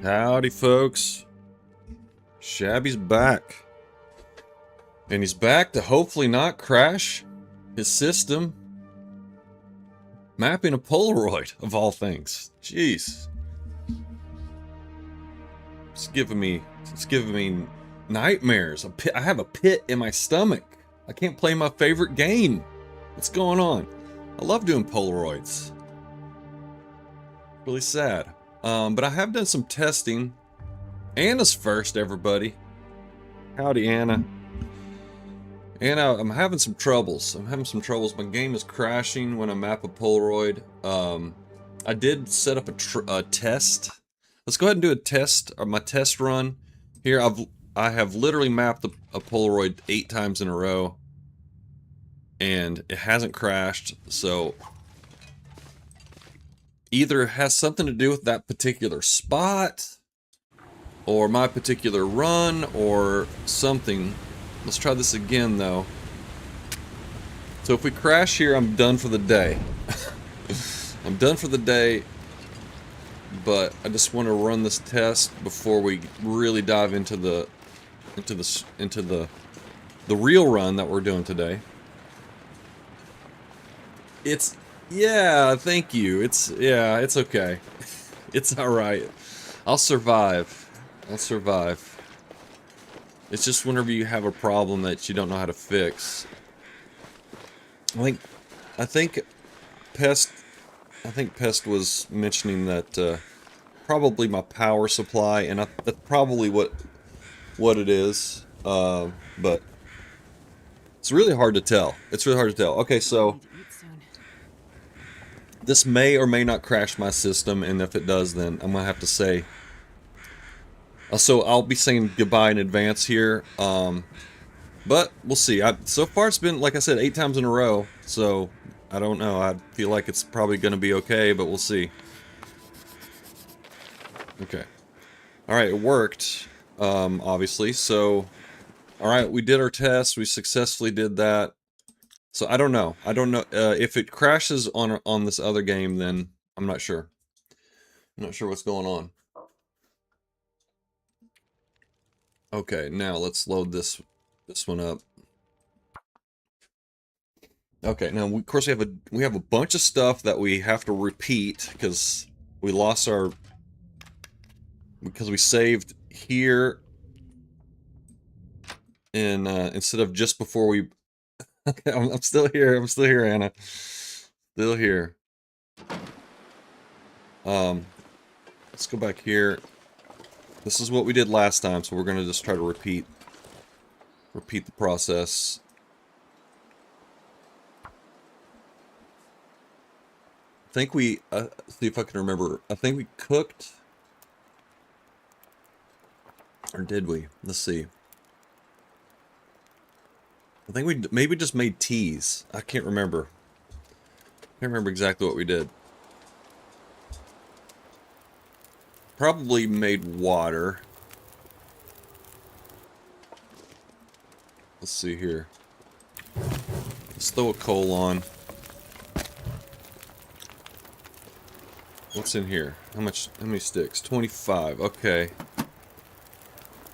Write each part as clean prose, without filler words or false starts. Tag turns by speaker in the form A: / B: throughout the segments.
A: Howdy, folks. Shabby's back. And he's back to hopefully not crash his system. Mapping a Polaroid, of all things. Jeez. It's giving me nightmares. I have a pit in my stomach. I can't play my favorite game. What's going on? I love doing Polaroids. Really sad. But I have done some testing. Anna's first, everybody. Howdy, Anna. Anna, I'm having some troubles. My game is crashing when I map a Polaroid. I did set up a test. Let's go ahead and do a test, or my test run. Here, I have literally mapped a Polaroid 8 times in a row. And it hasn't crashed, so either it has something to do with that particular spot, or my particular run, or something. Let's try this again, though. So if we crash here, I'm done for the day. I'm done for the day, but I just want to run this test before we really dive into the real run that we're doing today. Yeah, thank you. It's okay. It's alright. I'll survive. It's just whenever you have a problem that you don't know how to fix. I think Pest was mentioning that probably my power supply, and that's probably what it is. But it's really hard to tell. Okay, so this may or may not crash my system, and if it does, then I'm gonna have to say. So I'll be saying goodbye in advance here, but we'll see. So far it's been, like I said, 8 times in a row, so I don't know. I feel like it's probably going to be okay, but we'll see. Okay. Alright, it worked, obviously, so alright, we did our test, we successfully did that. So I don't know. If it crashes on this other game, then I'm not sure. I'm not sure what's going on. Okay, now let's load this one up. Okay, now of course we have a bunch of stuff that we have to repeat because we lost because we saved here in instead of just before we. Okay, I'm still here. Anna. Still here. Let's go back here. This is what we did last time, so we're gonna just try to repeat the process. I think we see if I can remember. I think we cooked, or did we? Let's see. I think we maybe just made teas. I can't remember. Can't remember exactly what we did. Probably made water. Let's see here. Let's throw a coal on. What's in here? How many sticks? 25. Okay.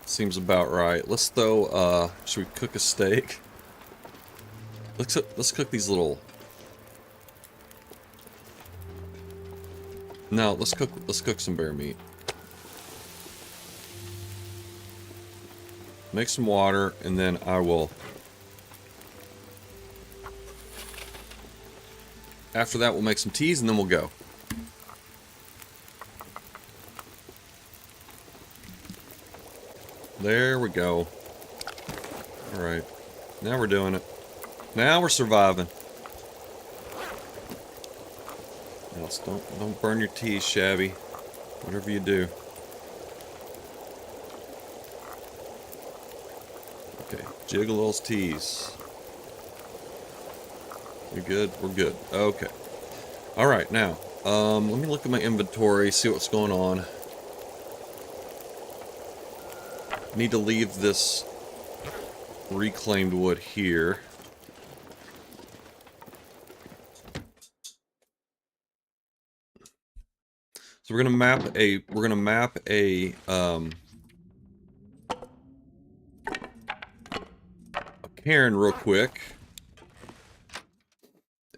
A: Seems about right. Let's throw should we cook a steak? Let's cook these little. No, let's cook some bear meat. Make some water, and then I will. After that, we'll make some teas, and then we'll go. There we go. Alright. Now we're doing it. Now we're surviving. Now, don't burn your teas, Shabby. Whatever you do. Okay, jiggle those teas. We good? We're good. Okay. Alright, now, let me look at my inventory, see what's going on. Need to leave this reclaimed wood here. So we're gonna map a cairn real quick,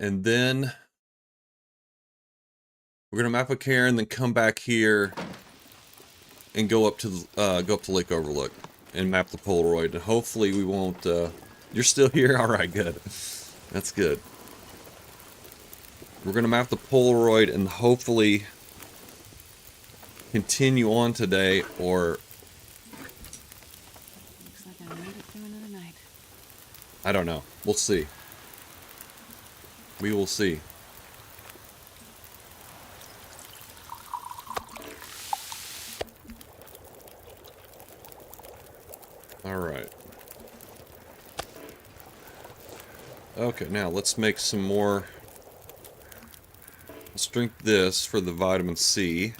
A: and then we're gonna map a cairn, then come back here and go up to Lake Overlook and map the Polaroid, and hopefully we won't. You're still here, all right, good. That's good. We're gonna map the Polaroid and hopefully continue on today, or
B: Looks like I made it through another night.
A: I don't know. We'll see. We will see. Alright. Okay, now let's make some more. Let's drink this for the vitamin C.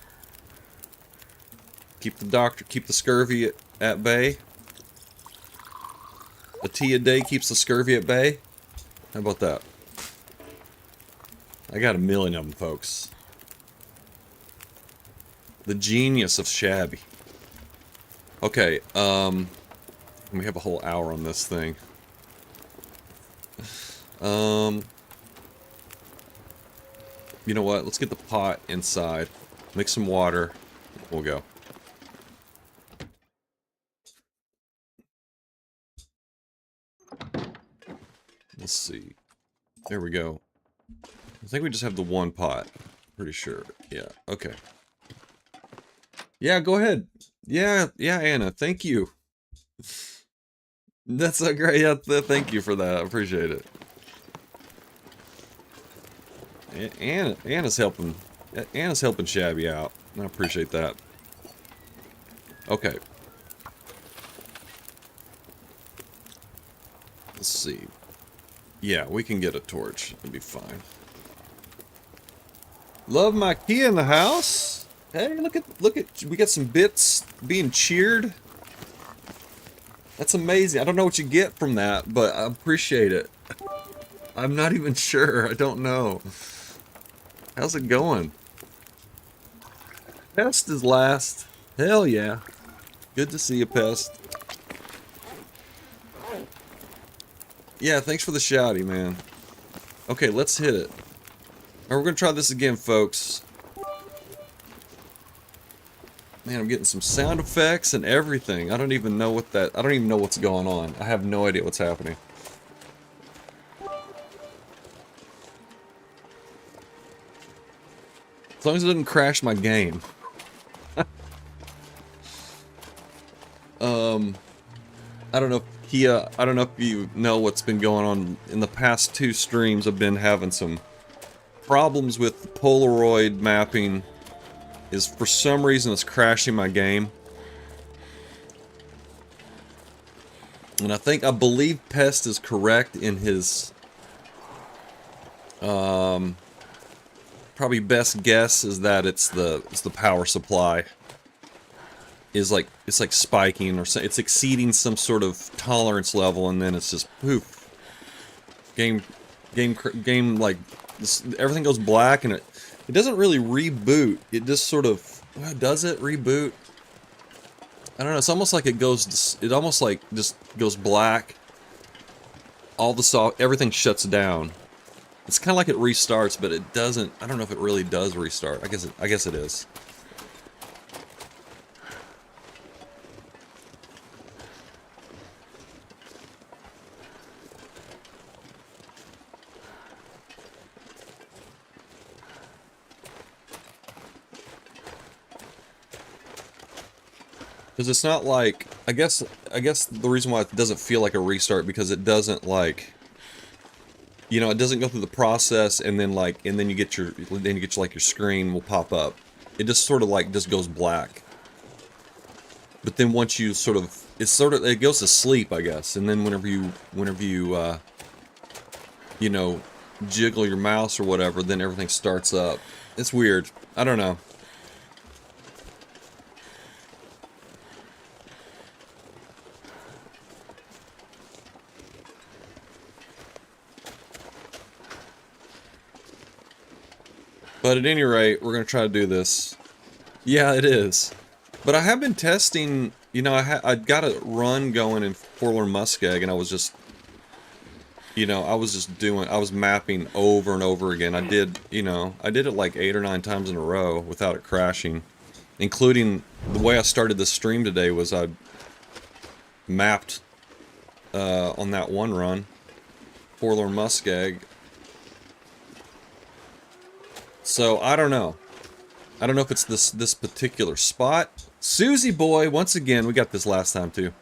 A: Keep the scurvy at bay. A tea a day keeps the scurvy at bay. How about that? I got a million of them, folks. The genius of Shabby. Okay, we have a whole hour on this thing. You know what? Let's get the pot inside. Make some water. We'll go. Let's see. There we go. I think we just have the one pot. Pretty sure. Yeah, okay. Yeah, go ahead. Yeah, Anna, thank you. That's a great, yeah, thank you for that. I appreciate it. Anna's helping Shabby out. I appreciate that. Okay. Let's see. Yeah, we can get a torch. It'll be fine. Love my key in the house. Hey, look at we got some bits being cheered. That's amazing. I don't know what you get from that, but I appreciate it. I'm not even sure. I don't know. How's it going? Pest is last. Hell yeah. Good to see you, Pest. Yeah, thanks for the shouty, man. Okay, let's hit it. Alright, we're gonna try this again, folks. Man, I'm getting some sound effects and everything. I don't even know what's going on. I have no idea what's happening. As long as it doesn't crash my game. I don't know if Kia, I don't know if you know what's been going on. In the past 2 streams, I've been having some problems with the Polaroid mapping. Is for some reason it's crashing my game. And I believe Pest is correct in his probably best guess is that it's the power supply is like, it's like spiking, or it's exceeding some sort of tolerance level, and then it's just poof. Game like this, everything goes black, and it doesn't really reboot. It just sort of, well, does it reboot? I don't know. It's almost like it almost like just goes black. Everything shuts down. It's kind of like it restarts, but it doesn't. I don't know if it really does restart. I guess it is. Because it's not like, I guess the reason why it doesn't feel like a restart, because it doesn't like, you know, it doesn't go through the process and then you get like your screen will pop up. It just sort of like just goes black. But then once you it goes to sleep, I guess. And then whenever you you know, jiggle your mouse or whatever, then everything starts up. It's weird. I don't know. But at any rate, we're going to try to do this. Yeah, it is. But I have been testing, you know, I got a run going in Forlorn Muskeg, and I was just, you know, I was mapping over and over again. I did, you know, I did it like 8 or 9 times in a row without it crashing. Including, the way I started this stream today was I mapped, on that one run, Forlorn Muskeg. So, I don't know. I don't know if it's this particular spot. Susie boy, once again, we got this last time too.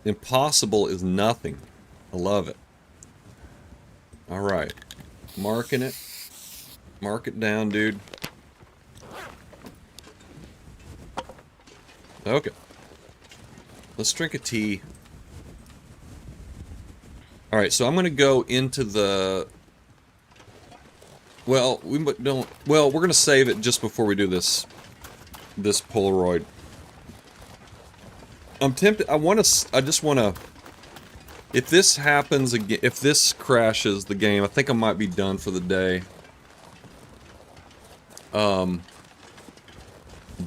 A: Impossible is nothing. I love it. Alright. Marking it. Mark it down, dude. Okay. Let's drink a tea. Alright, so I'm gonna go into the... Well, we're gonna save it just before we do this Polaroid. I'm tempted, I just wanna... If this happens again, if this crashes the game, I think I might be done for the day.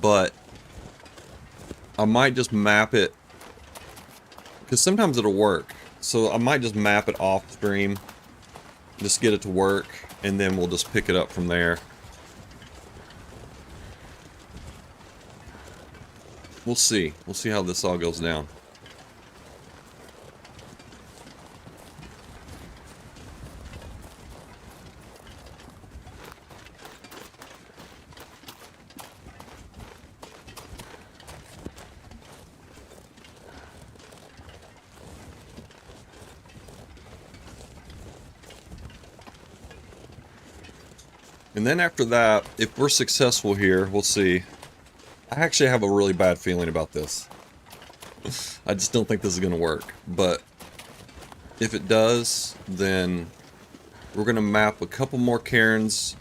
A: But I might just map it, because sometimes it'll work. So I might just map it off stream, just get it to work, and then we'll just pick it up from there. We'll see. We'll see how this all goes down. And then after that, if we're successful here, we'll see. I actually have a really bad feeling about this. I just don't think this is going to work. But if it does, then we're going to map a couple more cairns,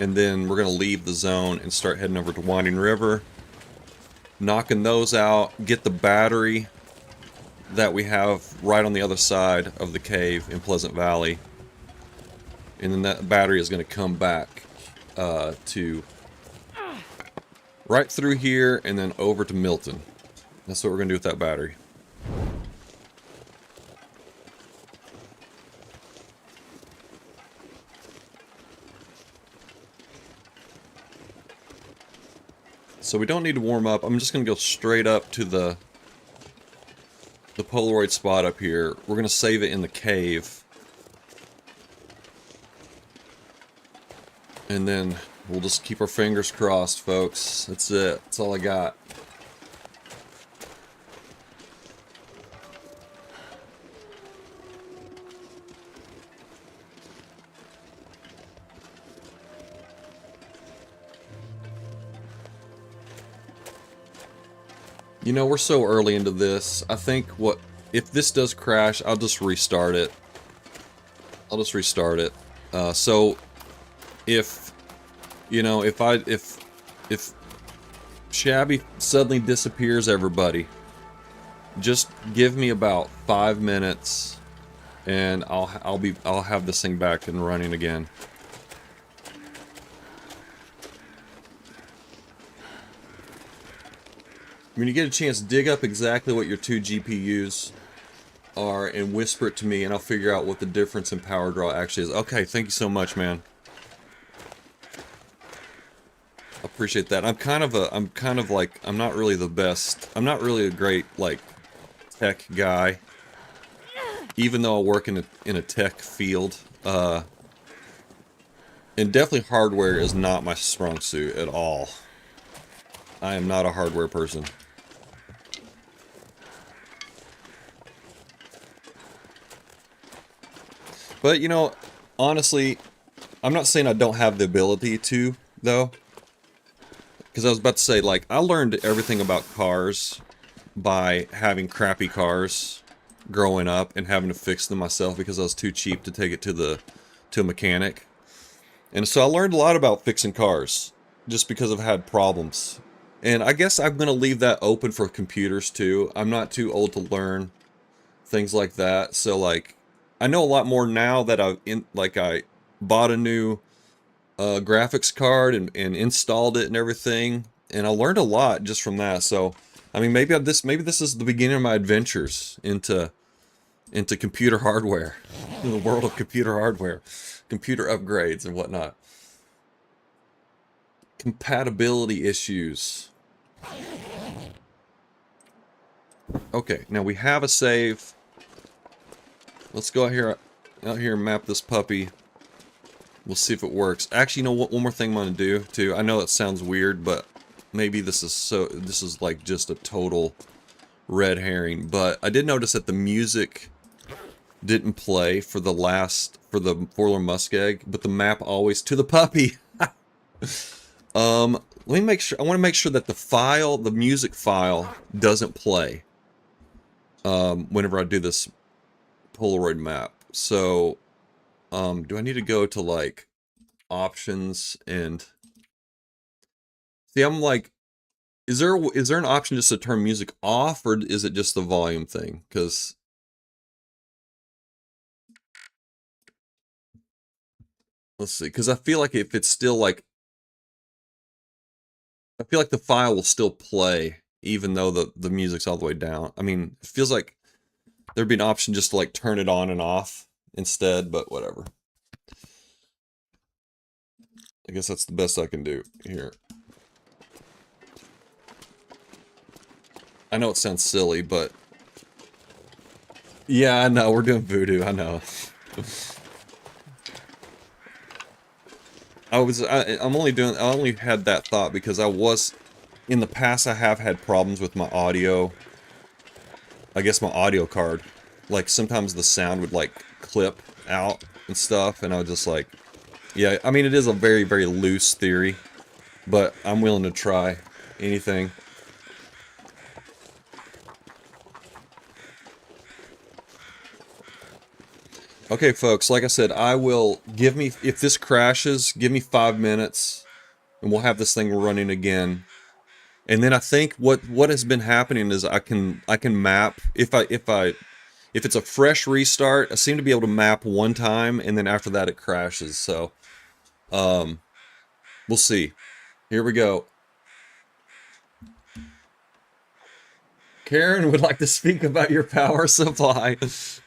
A: and then we're going to leave the zone and start heading over to Winding River. Knocking those out, get the battery that we have right on the other side of the cave in Pleasant Valley. And then that battery is going to come back to right through here and then over to Milton. That's what we're going to do with that battery. So we don't need to warm up. I'm just going to go straight up to the Polaroid spot up here. We're going to save it in the cave. And then we'll just keep our fingers crossed, folks. That's it. That's all I got. You know, we're so early into this. I think if this does crash, I'll just restart it. I'll just restart it. So if, you know, if Shabby suddenly disappears, everybody, just give me about 5 minutes and I'll have this thing back and running again. When you get a chance, dig up exactly what your 2 GPUs are and whisper it to me, and I'll figure out what the difference in power draw actually is. Okay, thank you so much, man. I appreciate that. I'm not really the best. I'm not really a great, like, tech guy. Even though I work in a tech field. And definitely hardware is not my strong suit at all. I am not a hardware person. But, you know, honestly, I'm not saying I don't have the ability to, though. Because I was about to say, like, I learned everything about cars by having crappy cars growing up and having to fix them myself because I was too cheap to take it to a mechanic. And so I learned a lot about fixing cars just because I've had problems. And I guess I'm going to leave that open for computers, too. I'm not too old to learn things like that. So, like, I know a lot more now that I bought a new graphics card and installed it and everything, and I learned a lot just from that. So, I mean, maybe this is the beginning of my adventures into computer hardware, in the world of computer hardware, computer upgrades and whatnot. Compatibility issues. Okay, now we have a save. Let's go out here and map this puppy. We'll see if it works. Actually, you know what? One more thing I'm gonna do too. I know that sounds weird, but maybe this is like just a total red herring. But I did notice that the music didn't play for the Forlorn Muskeg, but the map always to the puppy. Let me make sure. I want to make sure that the music file doesn't play whenever I do this Polaroid map. So, do I need to go to like options and see? I'm like, is there an option just to turn music off, or is it just the volume thing? Because let's see. Because I feel like if it's still like, I feel like the file will still play even though the music's all the way down. I mean, it feels like there'd be an option just to like turn it on and off instead, but whatever. I guess that's the best I can do here. I know it sounds silly, but yeah, I know we're doing voodoo. I know. I only had that thought because in the past I have had problems with my audio. I guess my audio card. Like sometimes the sound would like clip out and stuff, and I was just like, yeah, I mean it is a very, very loose theory, but I'm willing to try anything. Okay, folks, like I said, if this crashes, give me 5 minutes, and we'll have this thing running again. And then I think what has been happening is I can map, if it's a fresh restart, I seem to be able to map one time, and then after that it crashes, so, we'll see. Here we go. Karen would like to speak about your power supply.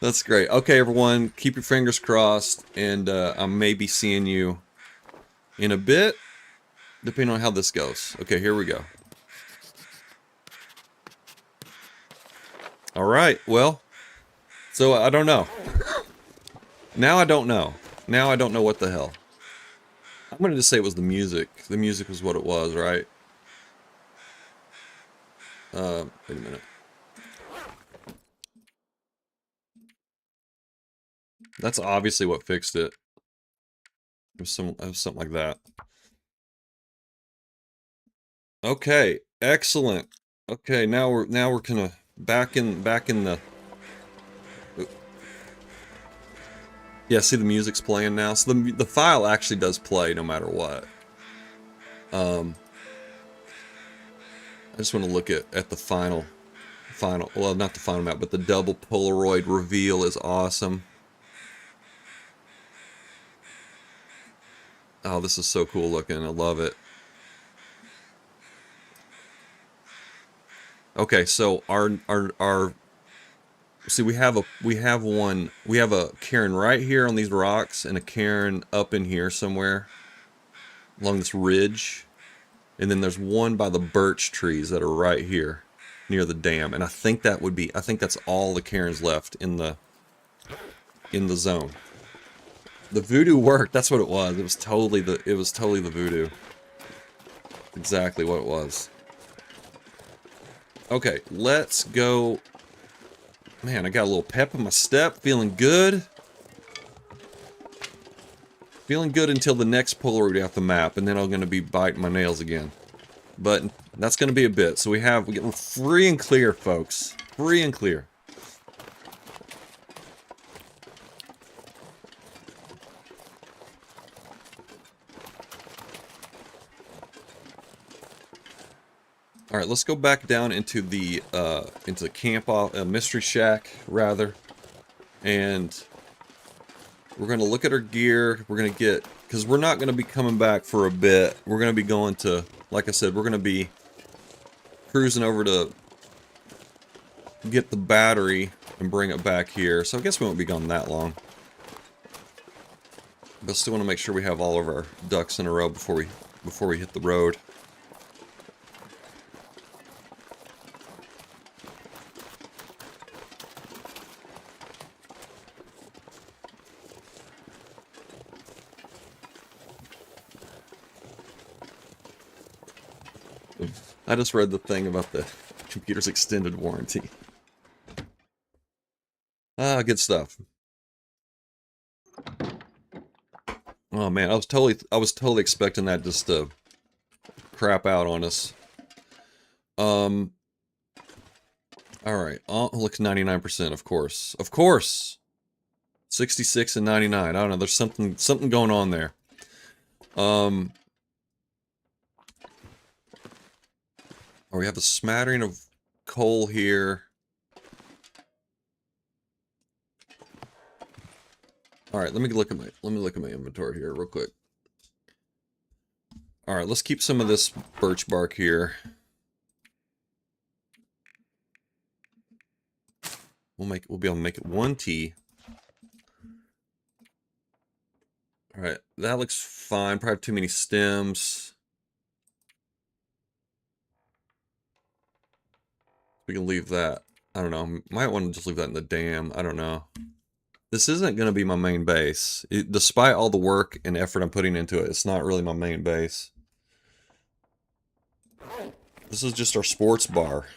A: That's great. Okay, everyone, keep your fingers crossed, and I may be seeing you in a bit, depending on how this goes. Okay, here we go. Alright, well, so I don't know. Now I don't know. Now I don't know what the hell. I'm gonna just say it was the music. The music was what it was, right? Wait a minute. That's obviously what fixed it. It was something like that. Okay, excellent. Okay, now we're kind of back in the. Yeah, see the music's playing now. So the file actually does play no matter what. I just want to look at the final, well, not the final map, but the double Polaroid reveal is awesome. Oh, this is so cool looking. I love it. Okay, so see, we have a cairn right here on these rocks and a cairn up in here somewhere along this ridge. And then there's one by the birch trees that are right here near the dam. And I think that's all the cairns left in the zone. The voodoo worked. That's what it was. It was totally the voodoo. Exactly what it was. Okay, let's go. Man, I got a little pep in my step. Feeling good. Feeling good until the next Polaroid off the map, and then I'm going to be biting my nails again. But that's going to be a bit. So we're free and clear, folks. Free and clear. All right, let's go back down into the camp mystery shack rather, and we're gonna look at our gear. We're gonna get because we're not going to be coming back for a bit. We're going to be going to, like I said, we're going to be cruising over to get the battery and bring it back here. So I guess we won't be gone that long. But still want to make sure we have all of our ducks in a row before we hit the road. I just read the thing about the computer's extended warranty. Ah, good stuff. Oh man, I was totally expecting that just to crap out on us. All right. Oh, looks 99%, of course. Of course. 66 and 99. I don't know. There's something going on there. Or we have a smattering of coal here. All right, let me look at my inventory here real quick. All right, let's keep some of this birch bark here. We'll be able to make it 1 tea. All right, that looks fine. Probably have too many stems. We can leave that. I don't know. Might want to just leave that in the dam. I don't know. This isn't going to be my main base. Despite all the work and effort I'm putting into it, it's not really my main base. This is just our sports bar.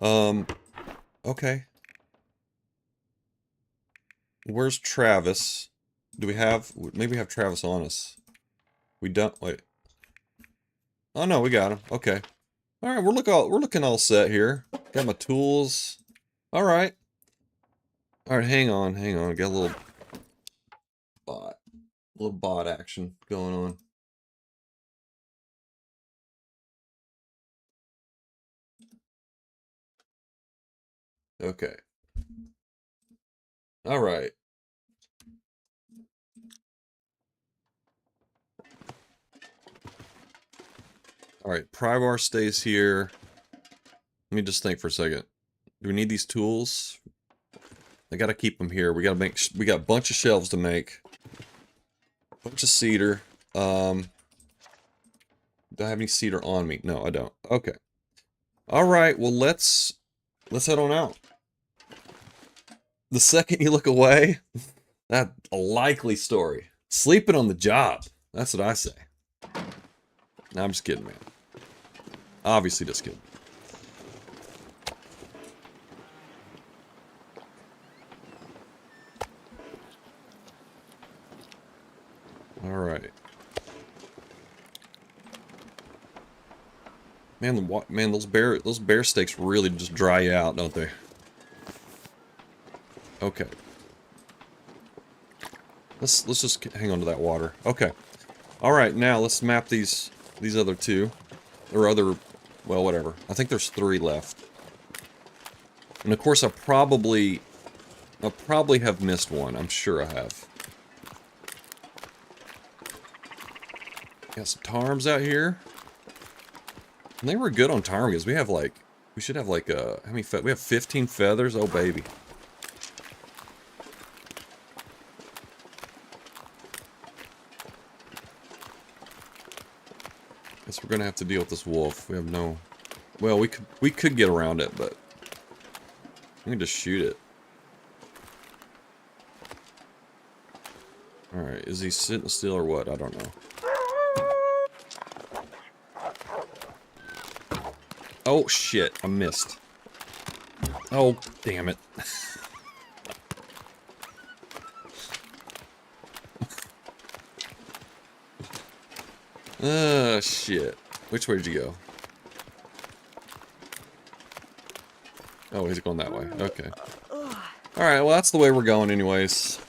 A: Okay. Where's Travis? Do we have... Maybe we have Travis on us. We don't... Wait. Oh, no, we got him. Okay. Alright, we're looking all set here. Got my tools. Alright. Alright, hang on. Got a little bot action going on. Okay. Alright. Alright, pry bar stays here. Let me just think for a second. Do we need these tools? I gotta keep them here. We got a bunch of shelves to make. Bunch of cedar. Do I have any cedar on me? No, I don't. Okay. Alright, well let's head on out. The second you look away, that's a likely story. Sleeping on the job. That's what I say. No, I'm just kidding, man. Obviously just kidding. Alright. Man, those bear steaks really just dry out, don't they? Okay. Let's just hang on to that water. Okay. Alright, now let's map these other two. Or other... Well, whatever. I think there's 3 left. And of course I'll probably have missed one. I'm sure I have. Got some tarms out here. And they were good on tarm, we have like... We should have like how many we have 15 feathers? Oh, baby. Guess we're gonna have to deal with this wolf. We have no... Well, we could get around it, but... We can just shoot it. Alright, is he sitting still or what? I don't know. Oh, shit. I missed. Oh, damn it. Shit. Which way did you go? Oh, he's going that way. Okay. Alright, well, that's the way we're going anyways.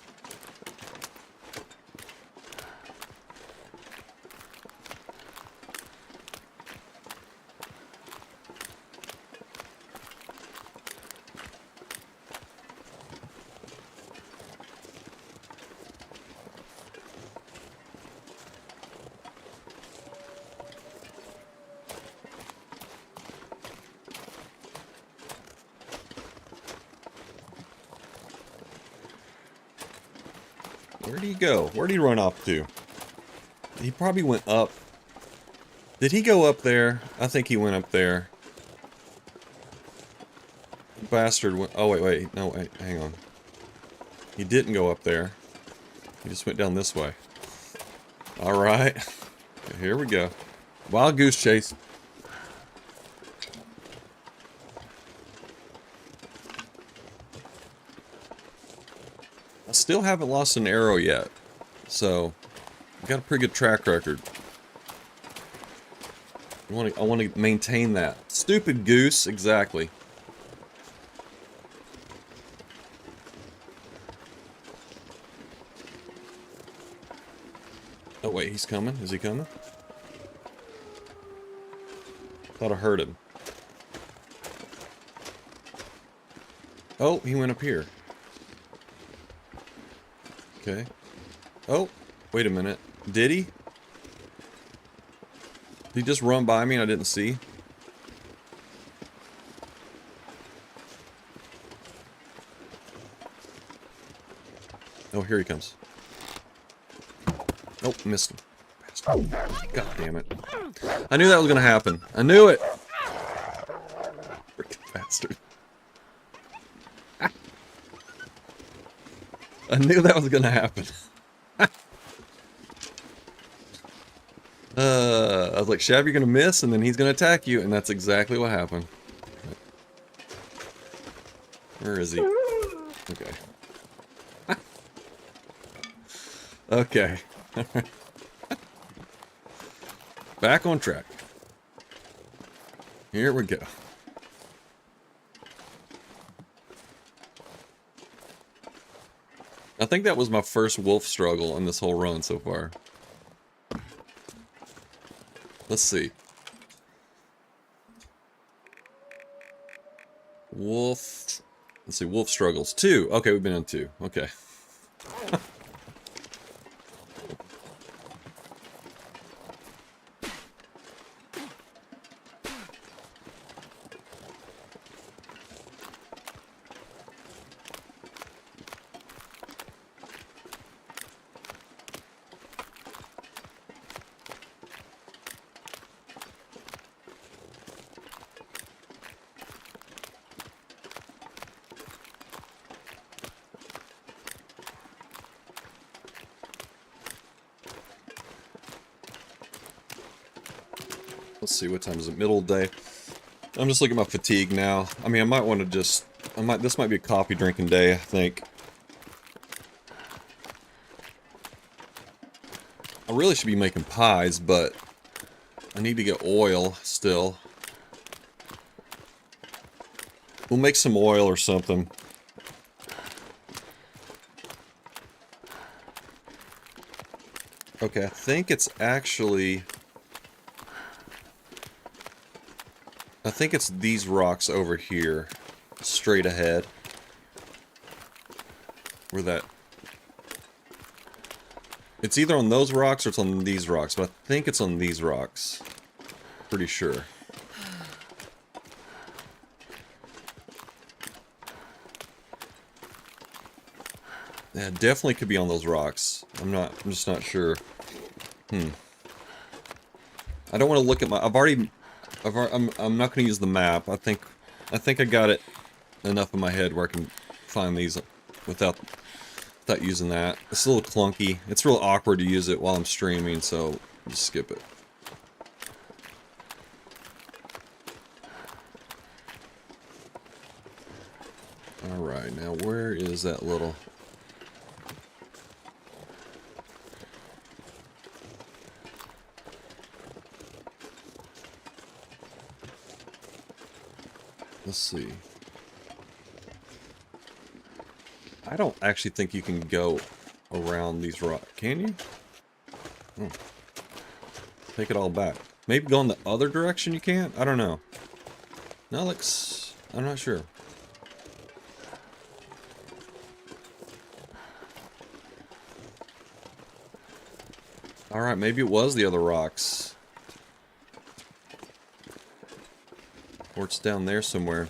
A: Where'd he go? Where'd he run off to? He probably went up. Did he go up there? I think he went up there. Bastard went... Oh, wait. No, wait. Hang on. He didn't go up there. He just went down this way. Alright. Here we go. Wild goose chase. I still haven't lost an arrow yet. So, I've got a pretty good track record. I want to maintain that. Stupid goose, exactly. Oh wait, he's coming? Is he coming? Thought I heard him. Oh, he went up here. Okay. Oh, wait a minute. Did he? Did he just run by me and I didn't see? Oh, here he comes. Oh, missed him. God damn it. I knew that was gonna happen. I knew it! Freaking bastard. I knew that was gonna happen. I was like, Shabby, you're gonna miss, and then he's gonna attack you, and that's exactly what happened. Where is he? Okay. Okay. Back on track. Here we go. I think that was my first wolf struggle in this whole run so far. Let's see. Wolf. Let's see. Wolf struggles. 2. Okay, we've been on 2. Okay. Let's see, what time is it? Middle of the day. I'm just looking at my fatigue now. I mean, I might want to just... this might be a coffee drinking day, I think. I really should be making pies, but I need to get oil still. We'll make some oil or something. Okay, I think it's actually... I think it's these rocks over here, straight ahead. Where that... It's either on those rocks or it's on these rocks, but I think it's on these rocks. Pretty sure. Yeah, it definitely could be on those rocks. I'm just not sure. I don't want to look at my... I'm not going to use the map. I think I got it enough in my head where I can find these without using that. It's a little clunky. It's real awkward to use it while I'm streaming, so just skip it. Alright, now where is that little... Let's see. I don't actually think you can go around these rocks. Can you? Take it all back. Maybe go in the other direction you can't? I don't know. No, looks... I'm not sure. Alright, maybe it was the other rocks. Or it's down there somewhere.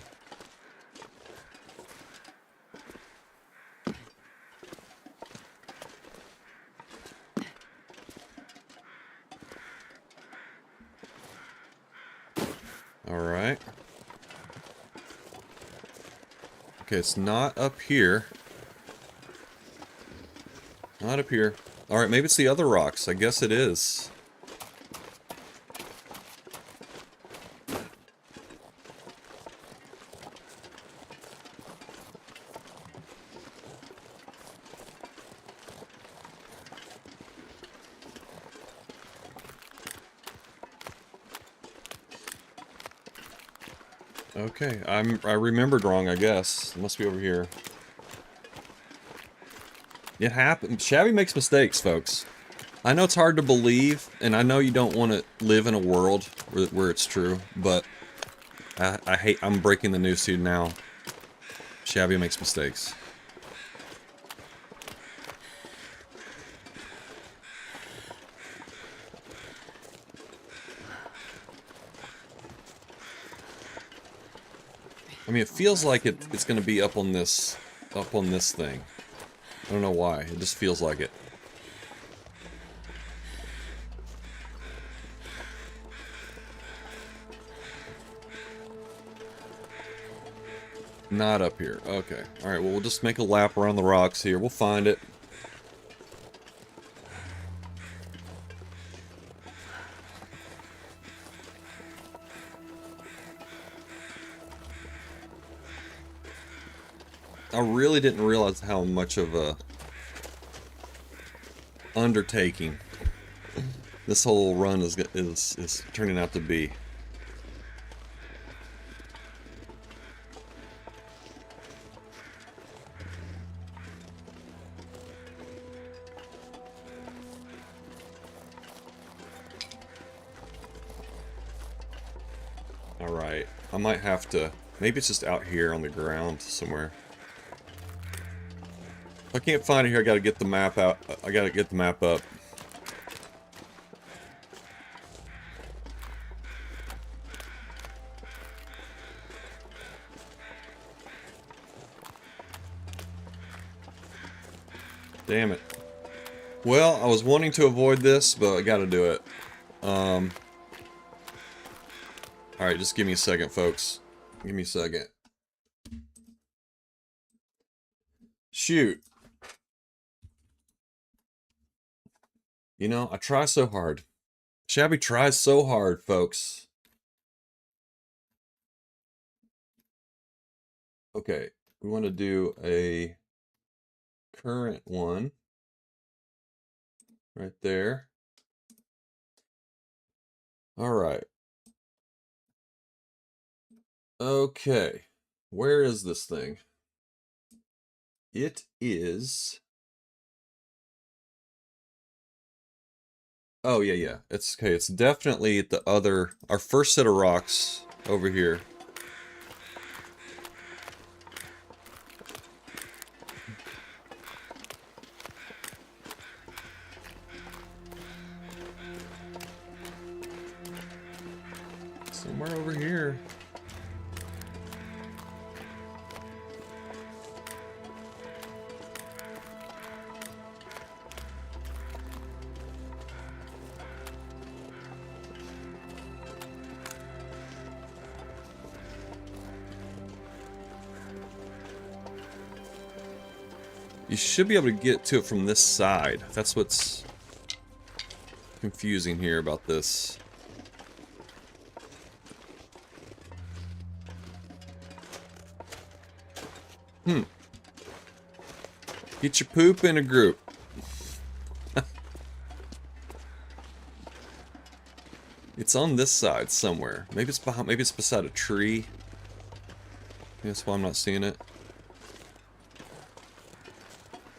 A: Alright. Okay, it's not up here. Not up here. Alright, maybe it's the other rocks. I guess it is. Okay, I remembered wrong, I guess. It must be over here. It happens. Shabby makes mistakes, folks. I know it's hard to believe, and I know you don't want to live in a world where it's true, but I'm breaking the news to you now. Shabby makes mistakes. I mean, it feels like it's going to be up on this thing. I don't know why. It just feels like it. Not up here. Okay. Alright, well, we'll just make a lap around the rocks here. We'll find it. I really didn't realize how much of a undertaking this whole run is turning out to be. Alright, I might have to... Maybe it's just out here on the ground somewhere. If I can't find it here, I gotta get the map out. I gotta get the map up. Damn it. Well, I was wanting to avoid this, but I gotta do it. Alright, just give me a second, folks. Give me a second. Shoot. You know, I try so hard. Shabby tries so hard, folks. Okay, we want to do a current one. Right there. Alright. Okay. Where is this thing? It is... Oh, yeah. It's okay. It's definitely at the other... Our first set of rocks over here. Somewhere over here. You should be able to get to it from this side. That's what's confusing here about this. Get your poop in a group. It's on this side somewhere. Maybe it's behind. Maybe it's beside a tree. That's why I'm not seeing it.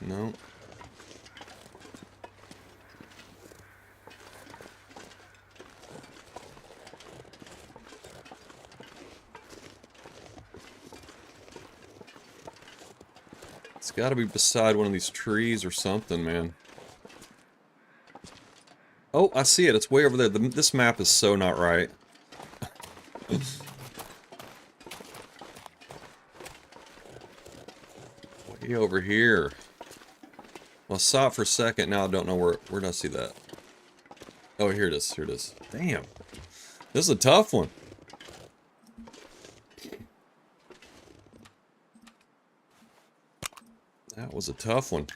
A: No. It's got to be beside one of these trees or something, man. Oh, I see it. It's way over there. This map is so not right. Way over here. Well, I saw it for a second. Now I don't know where did I see that? Oh, here it is. Here it is. Damn. This is a tough one. was a tough one.